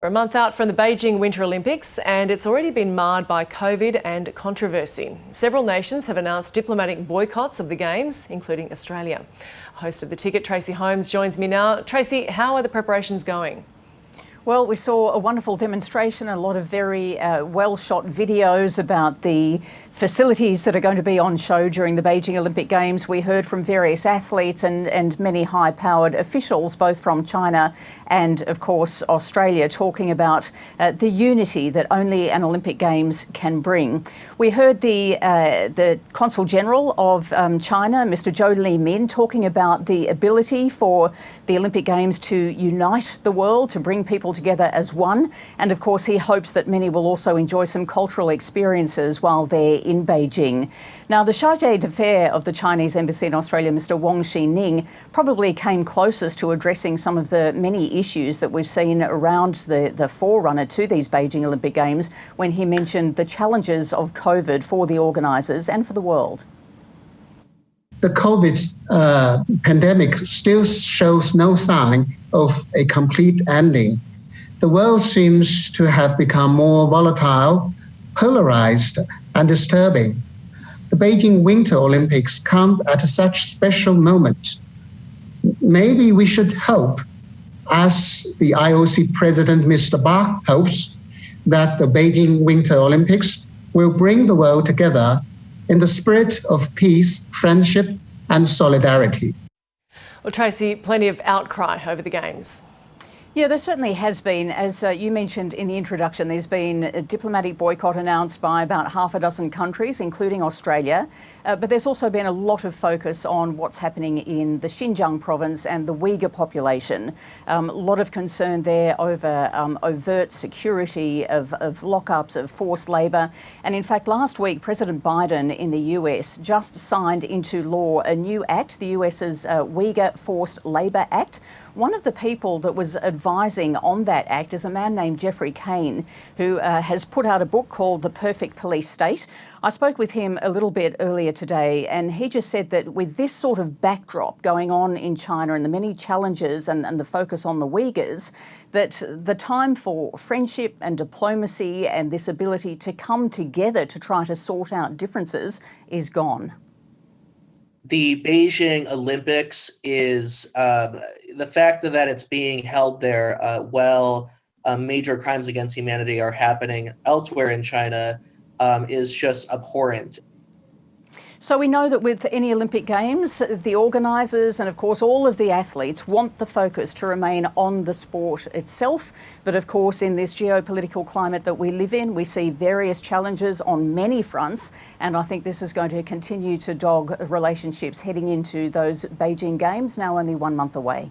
We're a month out from the Beijing Winter Olympics and it's already been marred by COVID and controversy. Several nations have announced diplomatic boycotts of the Games, including Australia. Host of The Ticket, Tracy Holmes, joins me now. Tracy, how are the preparations going? Well, we saw a wonderful demonstration, a lot of very well-shot videos about the facilities that are going to be on show during the Beijing Olympic Games. We heard from various athletes and many high-powered officials, both from China and, of course, Australia, talking about the unity that only an Olympic Games can bring. We heard the Consul General of China, Mr. Zhou Limin, talking about the ability for the Olympic Games to unite the world, to bring people together as one. And of course, he hopes that many will also enjoy some cultural experiences while they're in Beijing. Now, the charge d'affaires of the Chinese embassy in Australia, Mr. Wang Xining, probably came closest to addressing some of the many issues that we've seen around the forerunner to these Beijing Olympic Games when he mentioned the challenges of COVID for the organisers and for the world. The COVID pandemic still shows no sign of a complete ending. The world seems to have become more volatile, polarized, and disturbing. The Beijing Winter Olympics come at such special moment. Maybe we should hope, as the IOC President Mr. Bach hopes, that the Beijing Winter Olympics will bring the world together in the spirit of peace, friendship, and solidarity. Well, Tracy, plenty of outcry over the Games. Yeah, there certainly has been. As you mentioned in the introduction, there's been a diplomatic boycott announced by about half a dozen countries, including Australia. But there's also been a lot of focus on what's happening in the Xinjiang province and the Uyghur population. A lot of concern there over overt security of lockups, of forced labour. And in fact, last week, President Biden in the US just signed into law a new act, the US's Uyghur Forced Labour Act. One of the people that was advising on that act is a man named Jeffrey Kane, who has put out a book called The Perfect Police State. I spoke with him a little bit earlier today, and he just said that with this sort of backdrop going on in China and the many challenges and the focus on the Uyghurs, that the time for friendship and diplomacy and this ability to come together to try to sort out differences is gone. The Beijing Olympics is the fact that it's being held there while major crimes against humanity are happening elsewhere in China is just abhorrent. So we know that with any Olympic Games, the organisers and of course all of the athletes want the focus to remain on the sport itself. But of course in this geopolitical climate that we live in, we see various challenges on many fronts. And I think this is going to continue to dog relationships heading into those Beijing Games, now only 1 month away.